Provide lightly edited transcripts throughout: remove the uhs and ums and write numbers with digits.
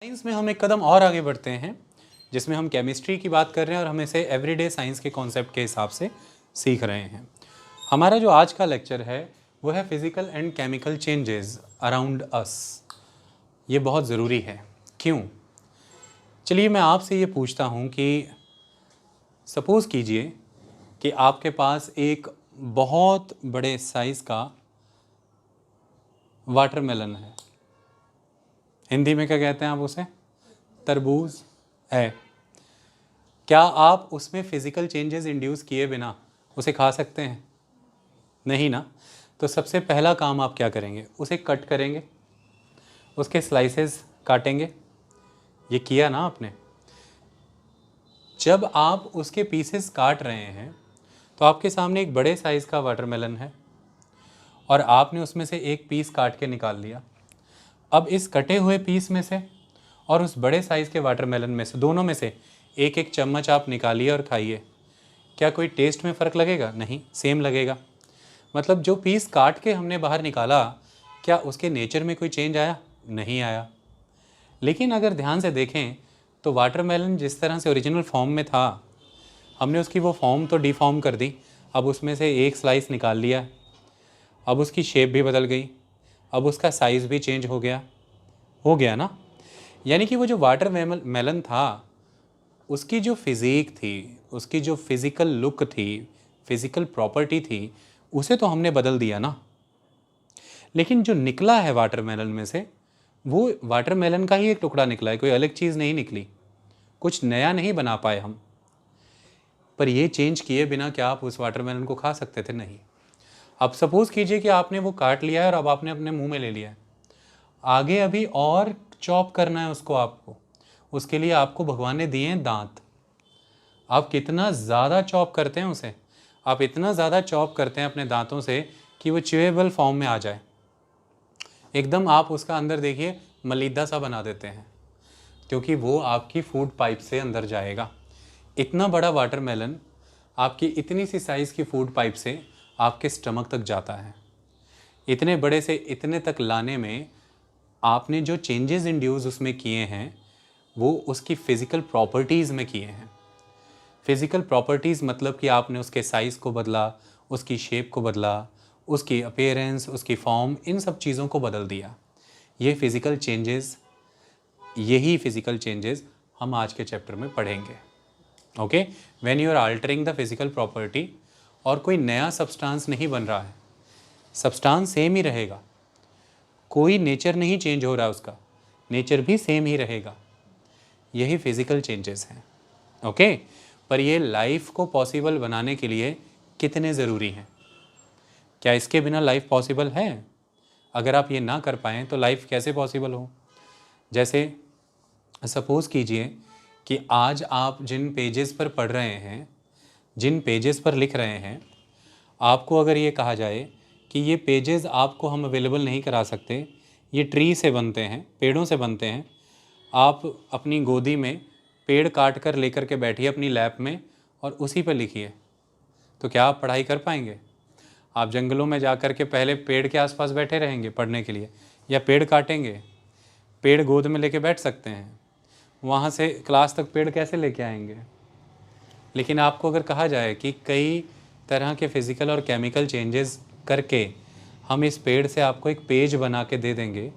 Science में हम एक कदम और आगे बढ़ते हैं जिसमें हम केमिस्ट्री की बात कर रहे हैं और हम इसे एवरीडे साइंस के कॉन्सेप्ट के हिसाब से सीख रहे हैं। हमारा जो आज का लेक्चर है वो है physical and chemical changes around us. ये बहुत ज़रूरी है। क्यों? चलिए मैं आपसे ये पूछता हूँ कि सपोज़ कीजिए कि आपके पास एक बहुत बड़े साइज़ का वाटरमेलन है। हिंदी में क्या कहते हैं आप उसे? तरबूज है। क्या आप उसमें फ़िज़िकल चेंजेस इंड्यूस किए बिना उसे खा सकते हैं? नहीं ना। तो सबसे पहला काम आप क्या करेंगे? उसे कट करेंगे, उसके स्लाइसेस काटेंगे। ये किया ना आपने? जब आप उसके पीसेस काट रहे हैं तो आपके सामने एक बड़े साइज़ का वाटरमेलन है और आपने उसमें से एक पीस काट के निकाल लिया। अब इस कटे हुए पीस में से और उस बड़े साइज़ के वाटरमेलन में से, दोनों में से एक एक चम्मच आप निकालिए और खाइए। क्या कोई टेस्ट में फ़र्क लगेगा? नहीं, सेम लगेगा। मतलब जो पीस काट के हमने बाहर निकाला, क्या उसके नेचर में कोई चेंज आया? नहीं आया। लेकिन अगर ध्यान से देखें तो वाटरमेलन जिस तरह से ओरिजिनल फॉर्म में था, हमने उसकी वो फॉर्म तो डिफॉर्म कर दी। अब उसमें से एक स्लाइस निकाल लिया, अब उसकी शेप भी बदल गई, अब उसका साइज़ भी चेंज हो गया ना। यानी कि वो जो वाटरमेलन था, उसकी जो फिज़ीक थी, उसकी जो फिज़िकल लुक थी, फिज़िकल प्रॉपर्टी थी, उसे तो हमने बदल दिया ना। लेकिन जो निकला है वाटरमेलन में से, वो वाटरमेलन का ही एक टुकड़ा निकला है, कोई अलग चीज़ नहीं निकली। कुछ नया नहीं बना पाए हम। पर ये चेंज किए बिना क्या आप उस वाटरमेलन को खा सकते थे? नहीं। अब सपोज़ कीजिए कि आपने वो काट लिया है और अब आपने अपने मुंह में ले लिया है। आगे अभी और चॉप करना है उसको आपको। उसके लिए आपको भगवान ने दिए हैं दांत। आप कितना ज़्यादा चॉप करते हैं उसे, आप इतना ज़्यादा चॉप करते हैं अपने दांतों से कि वो च्यूएबल फॉर्म में आ जाए। एकदम आप उसका अंदर देखिए मलीदा सा बना देते हैं, क्योंकि वो आपकी फूड पाइप से अंदर जाएगा। इतना बड़ा वाटरमेलन आपकी इतनी सी साइज़ की फूड पाइप से आपके स्टमक तक जाता है। इतने बड़े से इतने तक लाने में आपने जो चेंजेस इंड्यूस उसमें किए हैं, वो उसकी फ़िज़िकल प्रॉपर्टीज़ में किए हैं। फ़िज़िकल प्रॉपर्टीज़ मतलब कि आपने उसके साइज़ को बदला, उसकी शेप को बदला, उसकी अपीयरेंस, उसकी फॉर्म, इन सब चीज़ों को बदल दिया। यही फ़िज़िकल चेंजेस हम आज के चैप्टर में पढ़ेंगे। Okay, when you are altering the physical property, और कोई नया सब्सटेंस नहीं बन रहा है, सब्सटेंस सेम ही रहेगा, कोई नेचर नहीं चेंज हो रहा है, उसका नेचर भी सेम ही रहेगा। यही फिज़िकल चेंजेस हैं। ओके, पर ये लाइफ को पॉसिबल बनाने के लिए कितने ज़रूरी हैं? क्या इसके बिना लाइफ पॉसिबल है? अगर आप ये ना कर पाएँ तो लाइफ कैसे पॉसिबल हो? जैसे सपोज़ कीजिए कि आज आप जिन पेजेस पर पढ़ रहे हैं, जिन पेजेस पर लिख रहे हैं, आपको अगर ये कहा जाए कि ये पेजेस आपको हम अवेलेबल नहीं करा सकते, ये ट्री से बनते हैं, पेड़ों से बनते हैं, आप अपनी गोदी में पेड़ काट कर लेकर के बैठिए अपनी लैब में और उसी पर लिखिए, तो क्या आप पढ़ाई कर पाएंगे? आप जंगलों में जा कर के पहले पेड़ के आसपास बैठे रहेंगे पढ़ने के लिए, या पेड़ काटेंगे? पेड़ गोद में लेके बैठ सकते हैं, वहाँ से क्लास तक पेड़ कैसे लेके आएंगे? लेकिन आपको अगर कहा जाए कि कई तरह के फिज़िकल और केमिकल चेंजेस करके हम इस पेड़ से आपको एक पेज बना के दे देंगे,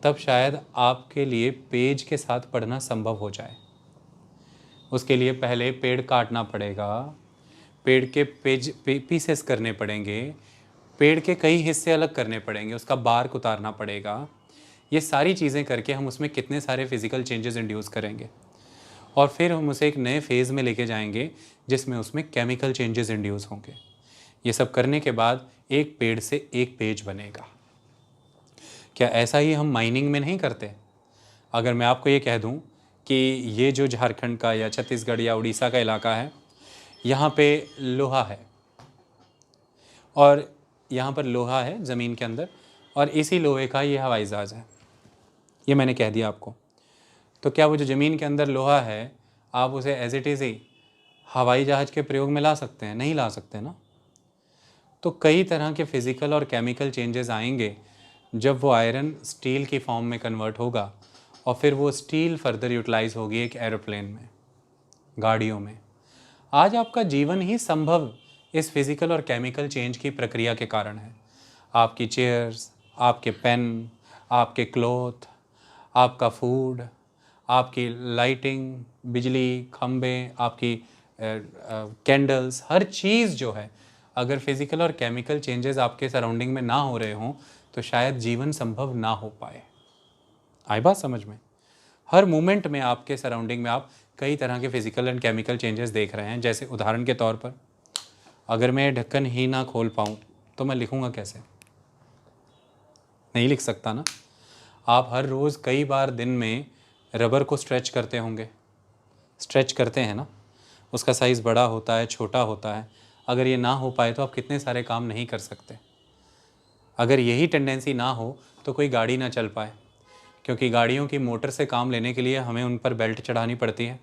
तब शायद आपके लिए पेज के साथ पढ़ना संभव हो जाए। उसके लिए पहले पेड़ काटना पड़ेगा, पेड़ के पीसेस करने पड़ेंगे, पेड़ के कई हिस्से अलग करने पड़ेंगे, उसका बार्क उतारना पड़ेगा। ये सारी चीज़ें करके हम उसमें कितने सारे फिज़िकल चेंजेस इंड्यूस करेंगे और फिर हम उसे एक नए फेज़ में लेके जाएंगे जिसमें उसमें केमिकल चेंजेस इंड्यूस होंगे। ये सब करने के बाद एक पेड़ से एक पेज बनेगा। क्या ऐसा ही हम माइनिंग में नहीं करते? अगर मैं आपको ये कह दूं कि ये जो झारखंड का या छत्तीसगढ़ या उड़ीसा का इलाका है, यहाँ पे लोहा है और यहाँ पर लोहा है ज़मीन के अंदर, और इसी लोहे का ये हवाई जहाज़ है, ये मैंने कह दिया आपको। तो क्या वो जो ज़मीन के अंदर लोहा है, आप उसे एज इट इज़ ही हवाई जहाज़ के प्रयोग में ला सकते हैं? नहीं ला सकते ना। तो कई तरह के फिज़िकल और केमिकल चेंजेस आएंगे जब वो आयरन स्टील की फॉर्म में कन्वर्ट होगा और फिर वो स्टील फर्दर यूटिलाइज होगी एक एरोप्लेन में, गाड़ियों में। आज आपका जीवन ही संभव इस फिजिकल और केमिकल चेंज की प्रक्रिया के कारण है। आपकी चेयर्स, आपके पेन, आपके क्लॉथ, आपका फूड, आपकी लाइटिंग, बिजली, खंबे, आपकी कैंडल्स, हर चीज़ जो है, अगर फिजिकल और केमिकल चेंजेस आपके सराउंडिंग में ना हो रहे हों तो शायद जीवन संभव ना हो पाए। आई बात समझ में? हर मोमेंट में आपके सराउंडिंग में आप कई तरह के फिजिकल एंड केमिकल चेंजेस देख रहे हैं। जैसे उदाहरण के तौर पर, अगर मैं ढक्कन ही ना खोल पाऊँ तो मैं लिखूँगा कैसे? नहीं लिख सकता ना। आप हर रोज़ कई बार दिन में रबर को स्ट्रेच करते होंगे, स्ट्रेच करते हैं ना, उसका साइज़ बड़ा होता है, छोटा होता है। अगर ये ना हो पाए तो आप कितने सारे काम नहीं कर सकते। अगर यही टेंडेंसी ना हो तो कोई गाड़ी ना चल पाए, क्योंकि गाड़ियों की मोटर से काम लेने के लिए हमें उन पर बेल्ट चढ़ानी पड़ती है।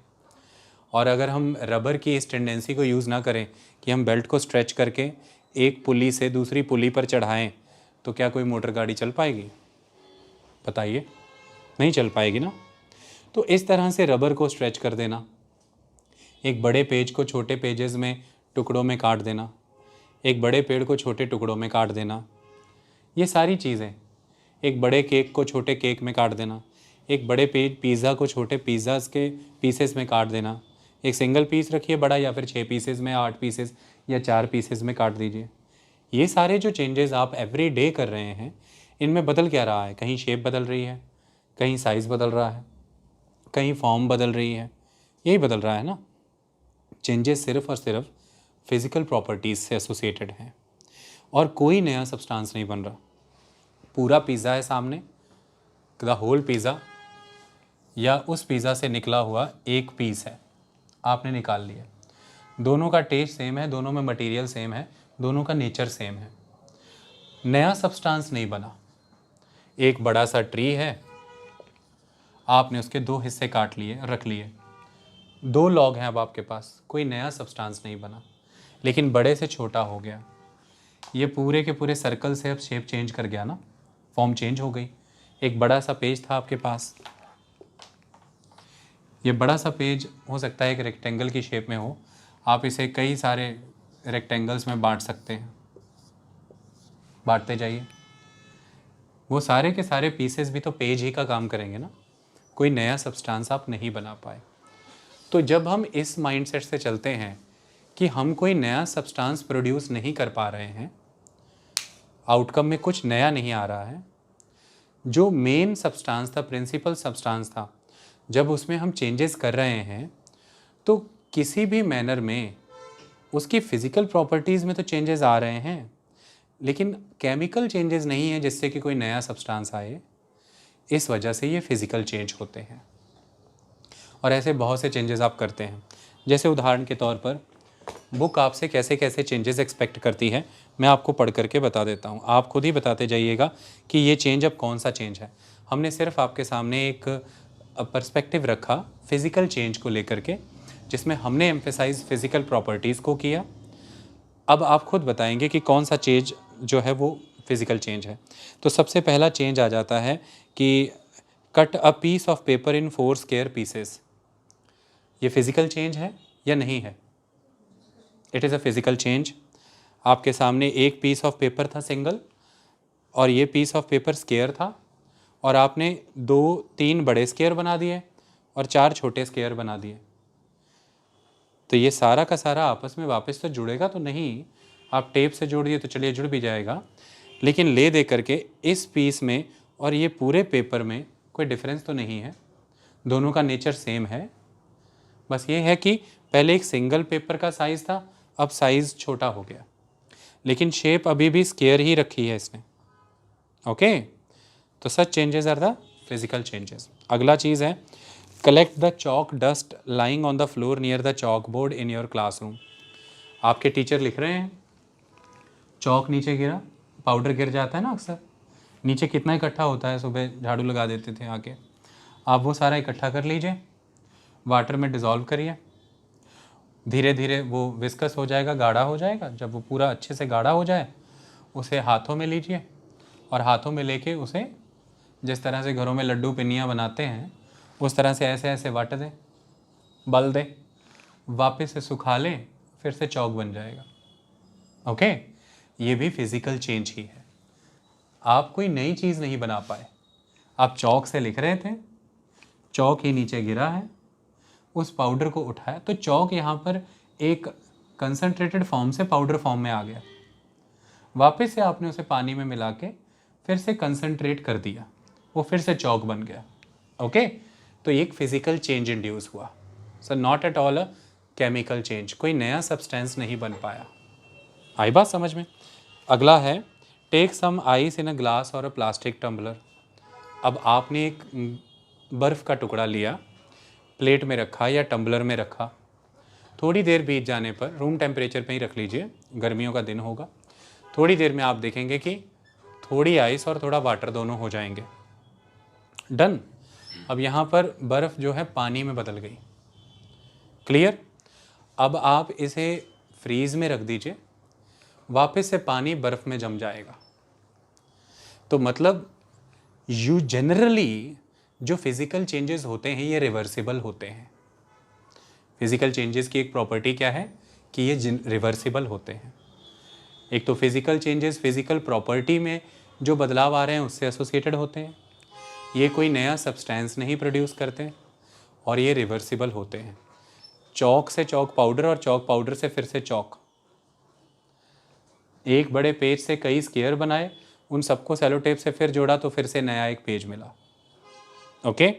और अगर हम रबर की इस टेंडेंसी को यूज़ ना करें कि हम बेल्ट को स्ट्रेच करके एक पुली से दूसरी पुली पर चढ़ाएं, तो क्या कोई मोटर गाड़ी चल पाएगी? बताइए, नहीं चल पाएगी ना। तो इस तरह से रबर को स्ट्रेच कर देना, एक बड़े पेज को छोटे पेजेस में टुकड़ों में काट देना, एक बड़े पेड़ को छोटे टुकड़ों में काट देना, ये सारी चीज़ें, एक बड़े केक को छोटे केक में काट देना, एक बड़े पिज़्ज़ा को छोटे पिज़्ज़ास के पीसेस में काट देना, एक सिंगल पीस रखिए बड़ा, या फिर 6 पीसेस में, 8 पीसेस या 4 पीसेस में काट दीजिए। ये सारे जो चेंजेस आप एवरी डे कर रहे हैं, इनमें बदल क्या रहा है? कहीं शेप बदल रही है, कहीं साइज़ बदल रहा है, कहीं फॉर्म बदल रही है, यही बदल रहा है ना। चेंजेस सिर्फ और सिर्फ फिज़िकल प्रॉपर्टीज़ से एसोसिएटेड हैं और कोई नया सब्सटेंस नहीं बन रहा। पूरा पिज़्ज़ा है सामने, द होल पिज़्ज़ा, या उस पिज़्ज़ा से निकला हुआ एक पीस है, आपने निकाल लिया। दोनों का टेस्ट सेम है, दोनों में मटेरियल सेम है, दोनों का नेचर सेम है, नया सब्सटेंस नहीं बना। एक बड़ा सा ट्री है, आपने उसके 2 हिस्से काट लिए, रख लिए, 2 लॉग हैं अब आपके पास, कोई नया सब्सटेंस नहीं बना, लेकिन बड़े से छोटा हो गया। ये पूरे के पूरे सर्कल से अब शेप चेंज कर गया ना, फॉर्म चेंज हो गई। एक बड़ा सा पेज था आपके पास, ये बड़ा सा पेज हो सकता है एक रेक्टेंगल की शेप में हो, आप इसे कई सारे रेक्टेंगल्स में बांट सकते हैं, बांटते जाइए। वो सारे के सारे पीसेस भी तो पेज ही का काम करेंगे ना, कोई नया सब्सटेंस आप नहीं बना पाए। तो जब हम इस माइंडसेट से चलते हैं कि हम कोई नया सब्सटेंस प्रोड्यूस नहीं कर पा रहे हैं, आउटकम में कुछ नया नहीं आ रहा है, जो मेन सब्सटेंस था, प्रिंसिपल सब्सटेंस था, जब उसमें हम चेंजेस कर रहे हैं तो किसी भी मैनर में उसकी फिज़िकल प्रॉपर्टीज़ में तो चेंजेस आ रहे हैं, लेकिन केमिकल चेंजेस नहीं है जिससे कि कोई नया सब्सटेंस आए। इस वजह से ये फिज़िकल चेंज होते हैं और ऐसे बहुत से चेंजेस आप करते हैं। जैसे उदाहरण के तौर पर, बुक आपसे कैसे कैसे चेंजेस एक्सपेक्ट करती है, मैं आपको पढ़ करके बता देता हूँ, आप खुद ही बताते जाइएगा कि ये चेंज अब कौन सा चेंज है। हमने सिर्फ आपके सामने एक पर्सपेक्टिव रखा फिज़िकल चेंज को लेकर के, जिसमें हमने एम्फेसाइज फिज़िकल प्रॉपर्टीज़ को किया। अब आप खुद बताएंगे कि कौन सा चेंज जो है वो फिज़िकल चेंज है। तो सबसे पहला चेंज आ जाता है कि cut a piece of paper in 4 square pieces. ये फिज़िकल चेंज है या नहीं है? It is a physical change. आपके सामने एक पीस ऑफ पेपर था सिंगल, और ये पीस ऑफ पेपर स्क्वायर था, और आपने 2-3 बड़े स्क्वायर बना दिए और 4 छोटे स्क्वायर बना दिए। तो ये सारा का सारा आपस में वापस तो जुड़ेगा तो नहीं, आप टेप से जोड़ दिए तो चलिए जुड़ भी जाएगा, लेकिन ले दे करके इस पीस में और ये पूरे पेपर में कोई डिफरेंस तो नहीं है, दोनों का नेचर सेम है। बस ये है कि पहले एक सिंगल पेपर का साइज़ था, अब साइज़ छोटा हो गया, लेकिन शेप अभी भी स्क्वायर ही रखी है इसने। ओके, तो such changes are the physical changes. अगला चीज़ है, collect the chalk dust lying on the floor near the chalk board in your classroom. आपके टीचर लिख रहे हैं, चॉक नीचे गिरा, पाउडर गिर जाता है ना अक्सर, नीचे कितना इकट्ठा होता है, सुबह झाड़ू लगा देते थे आके, आप वो सारा इकट्ठा कर लीजिए, वाटर में डिज़ोल्व करिए, धीरे धीरे वो विस्कस हो जाएगा, गाढ़ा हो जाएगा। जब वो पूरा अच्छे से गाढ़ा हो जाए, उसे हाथों में लीजिए और हाथों में लेके उसे जिस तरह से घरों में लड्डू पिन्नियाँ बनाते हैं उस तरह से ऐसे ऐसे वाट दें, बल दें, वापस से सुखा लें, फिर से चौक बन जाएगा। ओके, ये भी फिजिकल चेंज ही है। आप कोई नई चीज़ नहीं बना पाए। आप चौक से लिख रहे थे, चौक ही नीचे गिरा है, उस पाउडर को उठाया तो चौक यहाँ पर एक कंसंट्रेटेड फॉर्म से पाउडर फॉर्म में आ गया। वापस से आपने उसे पानी में मिला के फिर से कंसंट्रेट कर दिया, वो फिर से चौक बन गया। ओके, तो एक फिजिकल चेंज इंड्यूस हुआ। So not at all a chemical change, कोई नया सब्सटेंस नहीं बन पाया। आई बात समझ में? अगला है take some ice in a glass और अ प्लास्टिक टम्बलर। अब आपने एक बर्फ़ का टुकड़ा लिया, प्लेट में रखा या टम्बलर में रखा, थोड़ी देर बीत जाने पर, रूम टेम्परेचर पे ही रख लीजिए, गर्मियों का दिन होगा, थोड़ी देर में आप देखेंगे कि थोड़ी आइस और थोड़ा वाटर दोनों हो जाएंगे। डन। अब यहाँ पर बर्फ़ जो है पानी में बदल गई। क्लियर? अब आप इसे फ्रीज में रख दीजिए, वापस से पानी बर्फ़ में जम जाएगा। तो मतलब यू जनरली जो फिज़िकल चेंजेस होते हैं ये रिवर्सिबल होते हैं। फिज़िकल चेंजेस की एक प्रॉपर्टी क्या है कि ये रिवर्सिबल होते हैं। एक तो फिज़िकल चेंजेस फिज़िकल प्रॉपर्टी में जो बदलाव आ रहे हैं उससे एसोसिएटेड होते हैं, ये कोई नया सब्सटेंस नहीं प्रोड्यूस करते, और ये रिवर्सिबल होते हैं। चौक से चौक पाउडर और चौक पाउडर से फिर से चौक। एक बड़े पेज से कई स्क्वायर बनाए, उन सबको सेलो टेप से फिर जोड़ा तो फिर से नया एक पेज मिला। ओके,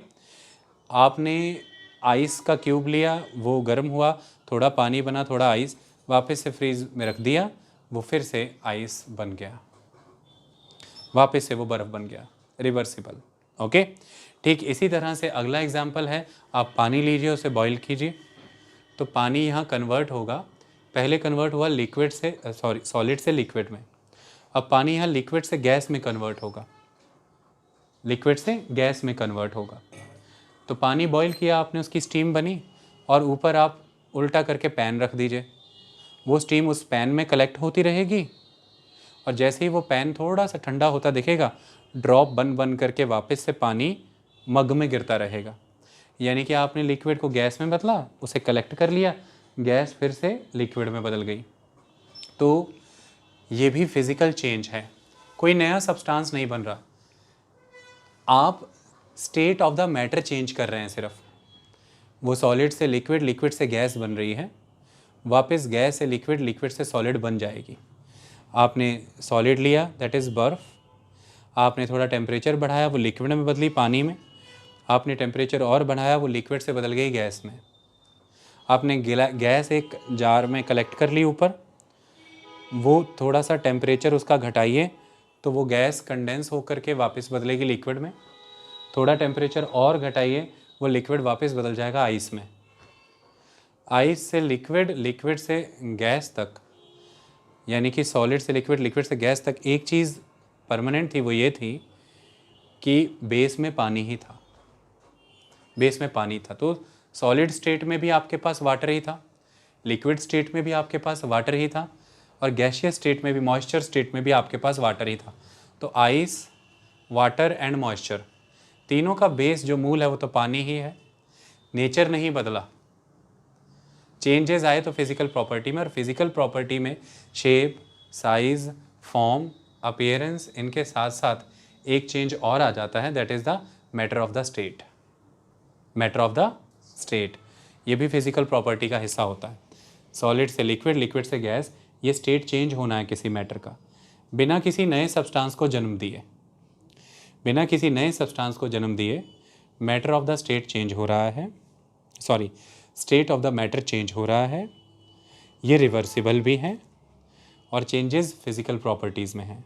आपने आइस का क्यूब लिया, वो गर्म हुआ, थोड़ा पानी बना, थोड़ा आइस, वापस से फ्रीज में रख दिया, वो फिर से आइस बन गया, वापस से वो बर्फ़ बन गया। रिवर्सिबल। ओके, ठीक इसी तरह से अगला एग्जाम्पल है, आप पानी लीजिए, उसे बॉईल कीजिए, तो पानी यहाँ कन्वर्ट होगा, पहले कन्वर्ट हुआ लिक्विड से सॉलिड से लिक्विड में, अब पानी यहाँ लिक्विड से गैस में कन्वर्ट होगा, लिक्विड से गैस में कन्वर्ट होगा। तो पानी बॉईल किया आपने, उसकी स्टीम बनी, और ऊपर आप उल्टा करके पैन रख दीजिए, वो स्टीम उस पैन में कलेक्ट होती रहेगी, और जैसे ही वो पैन थोड़ा सा ठंडा होता दिखेगा, ड्रॉप बन बन करके वापस से पानी मग में गिरता रहेगा। यानी कि आपने लिक्विड को गैस में बदला, उसे कलेक्ट कर लिया, गैस फिर से लिक्विड में बदल गई। तो ये भी फिज़िकल चेंज है, कोई नया सब्सटेंस नहीं बन रहा, आप state of the matter change कर रहे हैं सिर्फ। वो सॉलिड से लिक्विड, लिक्विड से गैस बन रही है, वापस गैस से लिक्विड, लिक्विड से सॉलिड बन जाएगी। आपने सॉलिड लिया, दैट इज़ बर्फ़, आपने थोड़ा टेम्परेचर बढ़ाया, वो लिक्विड में बदली पानी में, आपने टेम्परेचर और बढ़ाया, वो लिक्विड से बदल गई गैस में। आपने गैस एक जार में कलेक्ट कर ली ऊपर, वो थोड़ा सा टेम्परेचर उसका घटाइए तो वो गैस कंडेंस होकर के वापस बदलेगी लिक्विड में, थोड़ा टेम्परेचर और घटाइए, वो लिक्विड वापस बदल जाएगा आइस में। आइस से लिक्विड, लिक्विड से गैस तक, यानी कि सॉलिड से लिक्विड, लिक्विड से गैस तक एक चीज़ परमानेंट थी, वो ये थी कि बेस में पानी ही था, बेस में पानी था। तो सॉलिड स्टेट में भी आपके पास वाटर ही था, लिक्विड स्टेट में भी आपके पास वाटर ही था, और गैसियस स्टेट में भी, मॉइस्चर स्टेट में भी आपके पास वाटर ही था। तो आइस, वाटर एंड मॉइस्चर, तीनों का बेस जो मूल है वो तो पानी ही है। नेचर नहीं बदला, चेंजेस आए तो फिज़िकल प्रॉपर्टी में, और फिज़िकल प्रॉपर्टी में शेप, साइज़, फॉर्म, अपीयरेंस, इनके साथ साथ एक चेंज और आ जाता है, that is the matter of the state. Matter of the state ये भी फिज़िकल प्रॉपर्टी का हिस्सा होता है। सॉलिड से लिक्विड, लिक्विड से गैस, ये स्टेट चेंज होना है किसी मैटर का, बिना किसी नए सब्सटेंस को जन्म दिए, बिना किसी नए सब्सटेंस को जन्म दिए matter of the state change हो रहा है, sorry, state of the matter change हो रहा है। ये रिवर्सिबल भी है, और चेंजेस फिज़िकल प्रॉपर्टीज़ में हैं,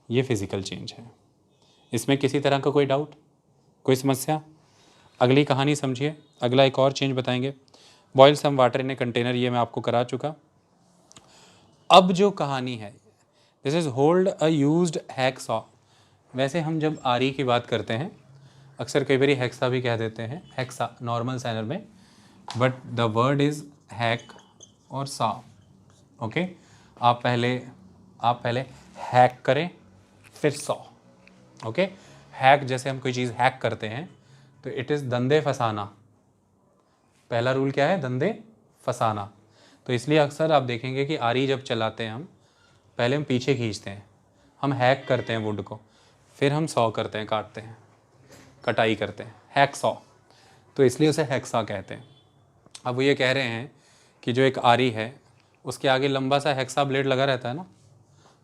ये फिज़िकल चेंज है। इसमें किसी तरह का कोई डाउट, कोई समस्या? अगली कहानी समझिए, अगला एक और चेंज बताएंगे। Boil some water in a container, ये मैं आपको करा चुका। अब जो कहानी है, this is hold a used hacksaw. वैसे हम जब आरी की बात करते हैं, अक्सर कई बार हेक्सा भी कह देते हैं, हेक्सा नॉर्मल सैनर में, but the word is hack और सा। ओके, आप पहले हैक करें फिर सॉ। ओके, हैक, जैसे हम कोई चीज़ हैक करते हैं तो इट इज़ धंधे फंसाना। पहला रूल क्या है? धंधे फंसाना। तो इसलिए अक्सर आप देखेंगे कि आरी जब चलाते हैं हम, पहले हम पीछे खींचते हैं, हम हैक करते हैं वुड को, फिर हम सॉ करते हैं, काटते हैं, कटाई करते हैं, हैक सॉ। तो इसलिए उसे हैक्सा कहते हैं। अब वो ये कह रहे हैं कि जो एक आरी है उसके आगे लंबा सा हैक्सा ब्लेड लगा रहता है ना।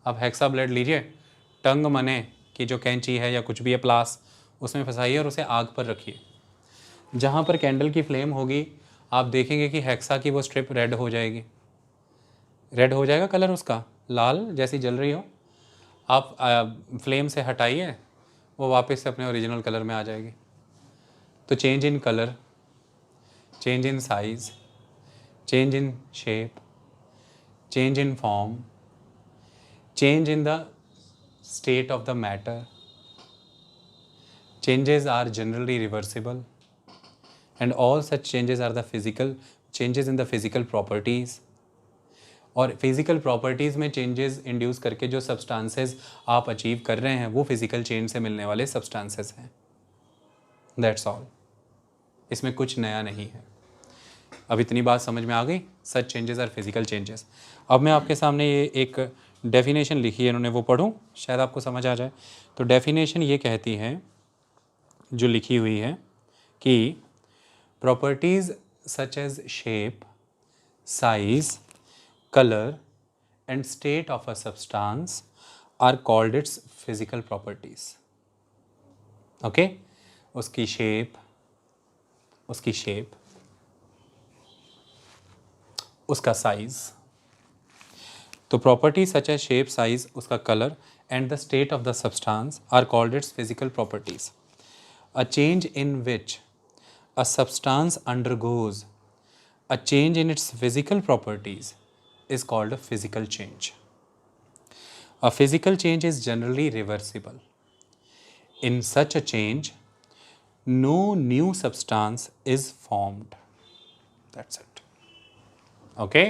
अब हैक्सा ब्लेड लीजिए, टंग मने की जो कैंची है या कुछ भी है प्लास, उसमें फंसाइए और उसे आग पर रखिए। जहाँ पर कैंडल की फ्लेम होगी आप देखेंगे कि हेक्सा की वो स्ट्रिप रेड हो जाएगी, रेड हो जाएगा कलर उसका, लाल जैसी जल रही हो। आप फ्लेम से हटाइए, वो वापस से अपने ओरिजिनल कलर में आ जाएगी। तो change in colour, change in size, change in shape, change in form, change in the state of the matter, changes are generally reversible, and all such changes are the physical changes in the physical properties. और physical properties में changes induce करके जो substances आप achieve कर रहे हैं वो physical change से मिलने वाले सब्सटेंसेस हैं। दैट्स ऑल, इसमें कुछ नया नहीं है। अब इतनी बात समझ में आ गई? Such changes are physical changes. अब मैं आपके सामने ये एक डेफिनेशन लिखी है इन्होंने, वो पढ़ूं, शायद आपको समझ आ जाए। तो डेफिनेशन ये कहती है, जो लिखी हुई है, कि properties such as shape, size, colour and state of a substance are called its physical properties. Okay, उसकी शेप, उसका साइज, तो property such as shape, size, उसका colour and the state of the substance are called its physical properties. A change in which a substance undergoes a change in its physical properties is called a physical change. A physical change is generally reversible. In such a change, no new substance is formed. That's it. Okay?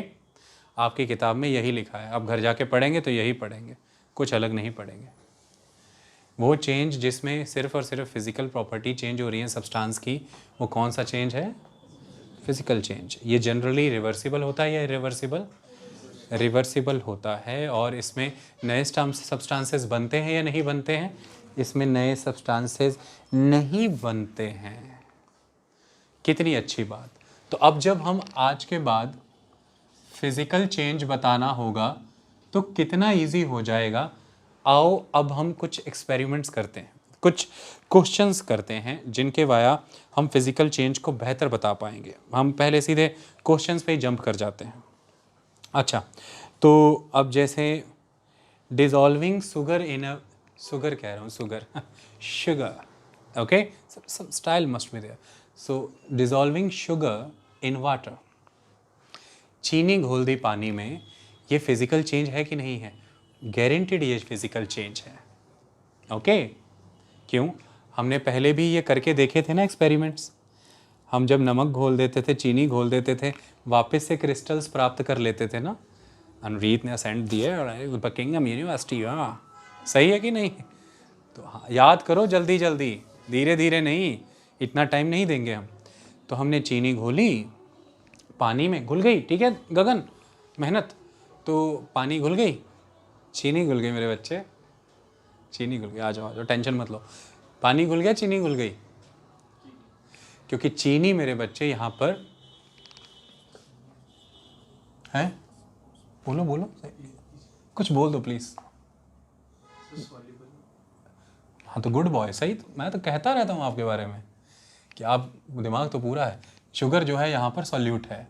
आपकी किताब में यही लिखा है, आप घर जाके पढ़ेंगे तो यही पढ़ेंगे, कुछ अलग नहीं पढ़ेंगे। वो चेंज जिसमें सिर्फ और सिर्फ फिजिकल प्रॉपर्टी चेंज हो रही है सब्सटेंस की, वो कौन सा चेंज है? Physical change. ये जनरली रिवर्सिबल होता है या इरिवर्सिबल? रिवर्सिबल होता है। और इसमें नए सब्सटेंसेस बनते हैं या नहीं बनते हैं? इसमें नए सब्सटेंसेस नहीं बनते हैं। कितनी अच्छी बात। तो अब जब हम आज के बाद फिजिकल चेंज बताना होगा तो कितना इजी हो जाएगा। आओ अब हम कुछ एक्सपेरिमेंट्स करते हैं, कुछ क्वेश्चंस करते हैं जिनके वाया हम फिजिकल चेंज को बेहतर बता पाएंगे। हम पहले सीधे क्वेश्चंस पे ही जंप कर जाते हैं। अच्छा, तो अब जैसे डिज़ोल्विंग शुगर इन अ, शुगर कह रहा हूँ, sugar, okay, style must be there. So dissolving sugar in water, चीनी घोल दी पानी में, ये फिजिकल चेंज है कि नहीं है? गारंटीड ये फिजिकल चेंज है। ओके, क्यों? हमने पहले भी ये करके देखे थे ना एक्सपेरिमेंट्स। हम जब नमक घोल देते थे, चीनी घोल देते थे, वापस से क्रिस्टल्स प्राप्त कर लेते थे ना। अनुरीत ने असेंट दिए बकिंगम यूनिवर्सिटी, हाँ सही है कि नहीं? तो हाँ, याद करो जल्दी जल्दी, धीरे धीरे नहीं, इतना टाइम नहीं देंगे हम। तो हमने चीनी घोली, पानी में घुल गई, ठीक है गगन, मेहनत, तो पानी घुल गई, चीनी घुल गई मेरे बच्चे, चीनी घुल गई, आ जाओ टेंशन मत लो। पानी घुल गया, चीनी घुल गई, क्योंकि चीनी मेरे बच्चे यहाँ पर है, बोलो बोलो, कुछ बोल दो प्लीज। हाँ तो गुड बॉय, सही, तो मैं तो कहता रहता हूँ आपके बारे में कि आप दिमाग तो पूरा है। शुगर जो है यहाँ पर सॉल्यूट है,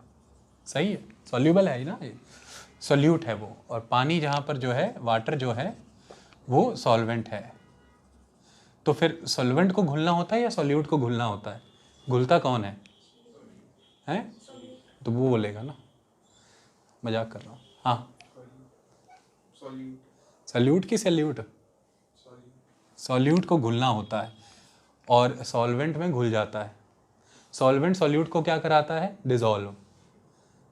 सही है, सॉल्यूबल है ना, ये सॉल्यूट है वो। और पानी जहाँ पर जो है, वाटर जो है, वो सॉल्वेंट है। तो फिर सॉल्वेंट को घुलना होता है या सॉल्यूट को घुलना होता है? घुलता कौन है? हैं? तो वो बोलेगा ना, मजाक कर रहा हूँ। हाँ, सॉल्यूट की सॉल्यूट, सॉल्यूट को घुलना होता है और सॉल्वेंट में घुल जाता है। सॉल्वेंट सॉल्यूट को क्या कराता है? डिज़ोल्व।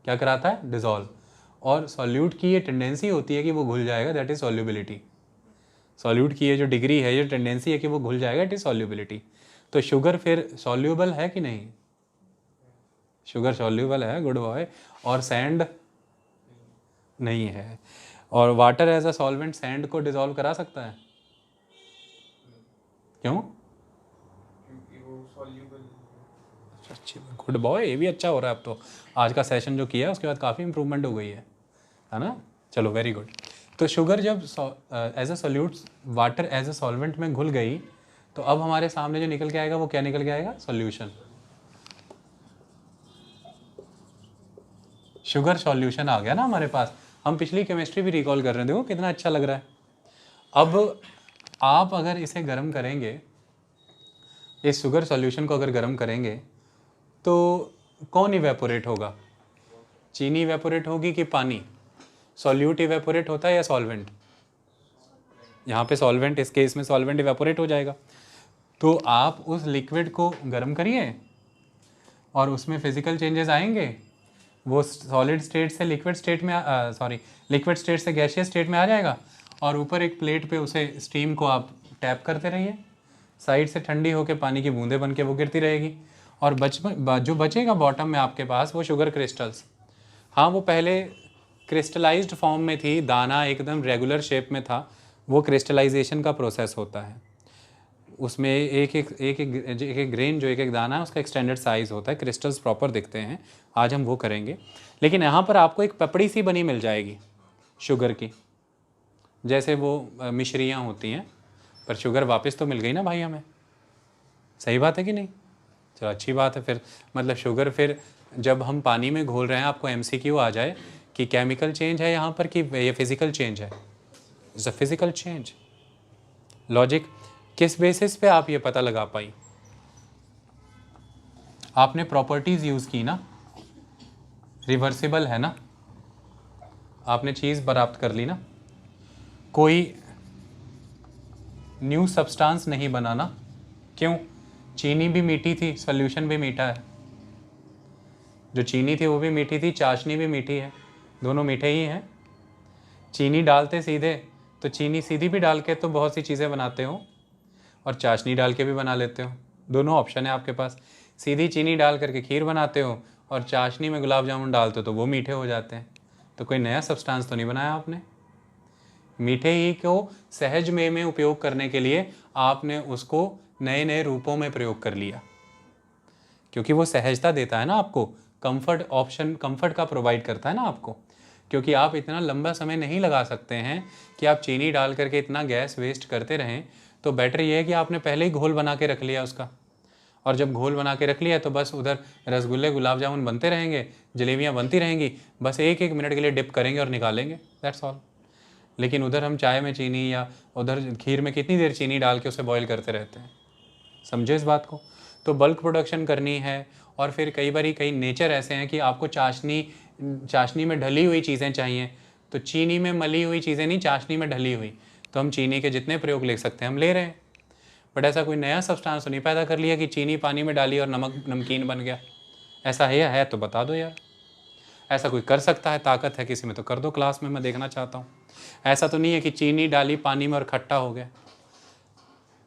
क्या कराता है? डिज़ोल्व। और सॉल्यूट की ये टेंडेंसी होती है कि वो घुल जाएगा, दैट इज सॉल्युबिलिटी। सॉल्यूट की ये जो डिग्री है, ये टेंडेंसी है कि वो घुल जाएगा, इट इज सॉल्युबिलिटी। तो शुगर फिर सॉल्यूबल है कि नहीं? शुगर सॉल्यूबल है, गुड बॉय। और सैंड नहीं है। और water as a solvent sand को डिसॉल्व करा सकता है? क्यों? क्योंकि वो सॉल्यूबल। अच्छी, गुड बॉय, ये भी अच्छा हो रहा है अब तो। आज का सेशन जो किया है उसके बाद काफ़ी इंप्रूवमेंट हो गई है ना? चलो वेरी गुड। तो शुगर जब as a solute water as a solvent में घुल गई, तो अब हमारे सामने जो निकल के आएगा वो क्या निकल के आएगा? सॉल्यूशन। शुगर सॉल्यूशन आ गया ना हमारे पास। हम पिछली केमिस्ट्री भी रिकॉल कर रहे थे, देखो कितना अच्छा लग रहा है। अब आप अगर इसे गर्म करेंगे, इस शुगर सॉल्यूशन को अगर गर्म करेंगे, तो कौन इवेपोरेट होगा? चीनी इवेपोरेट होगी कि पानी? सॉल्यूट इवेपोरेट होता है या सॉल्वेंट? यहाँ पे सॉल्वेंट, इस केस में सॉल्वेंट इवेपोरेट हो जाएगा। तो आप उस लिक्विड को गर्म करिए और उसमें फिजिकल चेंजेस आएंगे, वो सॉलिड स्टेट से लिक्विड स्टेट में लिक्विड स्टेट से गैसियस स्टेट में आ जाएगा, और ऊपर एक प्लेट पे उसे स्टीम को आप टैप करते रहिए, साइड से ठंडी होकर पानी की बूंदें बन के वो गिरती रहेगी, और जो बचेगा बॉटम में आपके पास वो शुगर क्रिस्टल्स। हाँ, वो पहले क्रिस्टलाइज्ड फॉर्म में थी, दाना एकदम रेगुलर शेप में था, वो क्रिस्टलाइजेशन का प्रोसेस होता है। उसमें एक ग्रेन जो एक दाना है उसका एक्सटेंडेड साइज होता है, क्रिस्टल्स प्रॉपर दिखते हैं। आज हम वो करेंगे। लेकिन यहाँ पर आपको एक पपड़ी सी बनी मिल जाएगी शुगर की, जैसे वो मिश्रियाँ होती हैं, पर शुगर वापस तो मिल गई ना भाई हमें। सही बात है कि नहीं? चलो अच्छी बात है फिर। मतलब शुगर फिर जब हम पानी में घोल रहे हैं, आपको MCQ आ जाए कि केमिकल चेंज है यहाँ पर कि ये फिजिकल चेंज है? It's a physical change. Logic किस बेसिस पे आप ये पता लगा पाई? आपने प्रॉपर्टीज यूज की ना, रिवर्सिबल है ना, आपने चीज प्राप्त कर ली ना, कोई न्यू सब्सटेंस नहीं बनाना। क्यों? चीनी भी मीठी थी, सॉल्यूशन भी मीठा है। जो चीनी थी वो भी मीठी थी, चाशनी भी मीठी है, दोनों मीठे ही हैं। चीनी डालते सीधे तो चीनी सीधी भी डाल के तो बहुत सी चीज़ें बनाते हो, और चाशनी डाल के भी बना लेते हो। दोनों ऑप्शन है आपके पास। सीधी चीनी डाल करके खीर बनाते हो, और चाशनी में गुलाब जामुन डालते हो तो वो मीठे हो जाते हैं। तो कोई नया सब्सटेंस तो नहीं बनाया आपने। मीठे ही को सहज में उपयोग करने के लिए आपने उसको नए नए रूपों में प्रयोग कर लिया, क्योंकि वो सहजता देता है ना आपको, कंफर्ट ऑप्शन, कंफर्ट का प्रोवाइड करता है ना आपको। क्योंकि आप इतना लंबा समय नहीं लगा सकते हैं कि आप चीनी डाल करके इतना गैस वेस्ट करते रहें। तो बेटर ये है कि आपने पहले ही घोल बना के रख लिया उसका, और जब घोल बना के रख लिया तो बस उधर रसगुल्ले गुलाब जामुन बनते रहेंगे, जलेबियाँ बनती रहेंगी, बस एक एक मिनट के लिए डिप करेंगे और निकालेंगे, दैट्स ऑल। लेकिन उधर हम चाय में चीनी या उधर खीर में कितनी देर चीनी डाल के उसे बॉईल करते रहते हैं। समझे इस बात को? तो बल्क प्रोडक्शन करनी है, और फिर कई बारी कई नेचर ऐसे हैं कि आपको चाशनी में ढली हुई चीज़ें चाहिए, तो चीनी में मली हुई चीज़ें नहीं, चाशनी में ढली हुई। तो हम चीनी के जितने प्रयोग ले सकते हैं हम ले रहे हैं, बट ऐसा कोई नया सब्सटेंस तो नहीं पैदा कर लिया कि चीनी पानी में डाली और नमक नमकीन बन गया। ऐसा है तो बता दो यार। ऐसा कोई कर सकता है, ताकत है किसी में तो कर दो क्लास में, मैं देखना चाहता हूँ। ऐसा तो नहीं है कि चीनी डाली पानी में और खट्टा हो गया,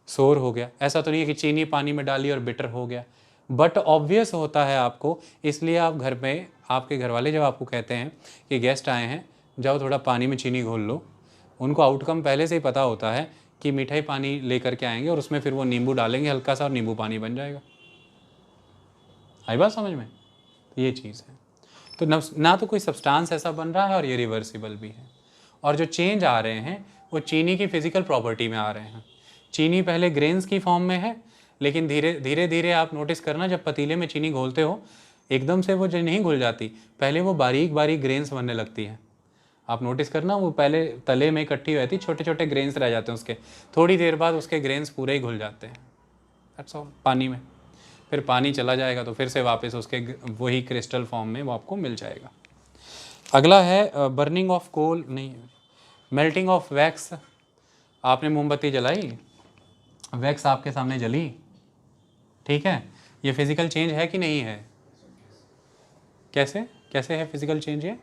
सोर हो गया। ऐसा तो नहीं है कि चीनी पानी में डाली और बिटर हो गया। बट ऑब्वियस होता है आपको, इसलिए आप घर में, आपके घर वाले जब आपको कहते हैं कि गेस्ट आए हैं, जाओ थोड़ा पानी में चीनी घोल लो, उनको आउटकम पहले से ही पता होता है कि मीठा ही पानी लेकर के आएंगे और उसमें फिर वो नींबू डालेंगे हल्का सा और नींबू पानी बन जाएगा। आई बात समझ में? तो ये चीज़ है। तो ना तो कोई सब्सटेंस ऐसा बन रहा है, और ये रिवर्सिबल भी है। और जो चेंज आ रहे हैं वो चीनी की फिजिकल प्रॉपर्टी में आ रहे हैं। चीनी पहले ग्रेन्स की फॉर्म में है, लेकिन धीरे धीरे आप नोटिस करना, जब पतीले में चीनी घोलते हो एकदम से वो जो नहीं घुल जाती, पहले वो बारीक बारीक ग्रेन्स बनने लगती हैं। आप नोटिस करना, वो पहले तले में इकट्ठी हुई थी, छोटे छोटे ग्रेन्स रह जाते हैं उसके, थोड़ी देर बाद उसके ग्रेन्स पूरे ही घुल जाते हैं, दैट्स ऑल, पानी में। फिर पानी चला जाएगा तो फिर से वापस उसके वही क्रिस्टल फॉर्म में वो आपको मिल जाएगा। अगला है बर्निंग ऑफ कोल, नहीं, मेल्टिंग ऑफ वैक्स। आपने मोमबत्ती जलाई, वैक्स आपके सामने जली, ठीक है, ये फिजिकल चेंज है कि नहीं है? कैसे कैसे है फिजिकल चेंज ये?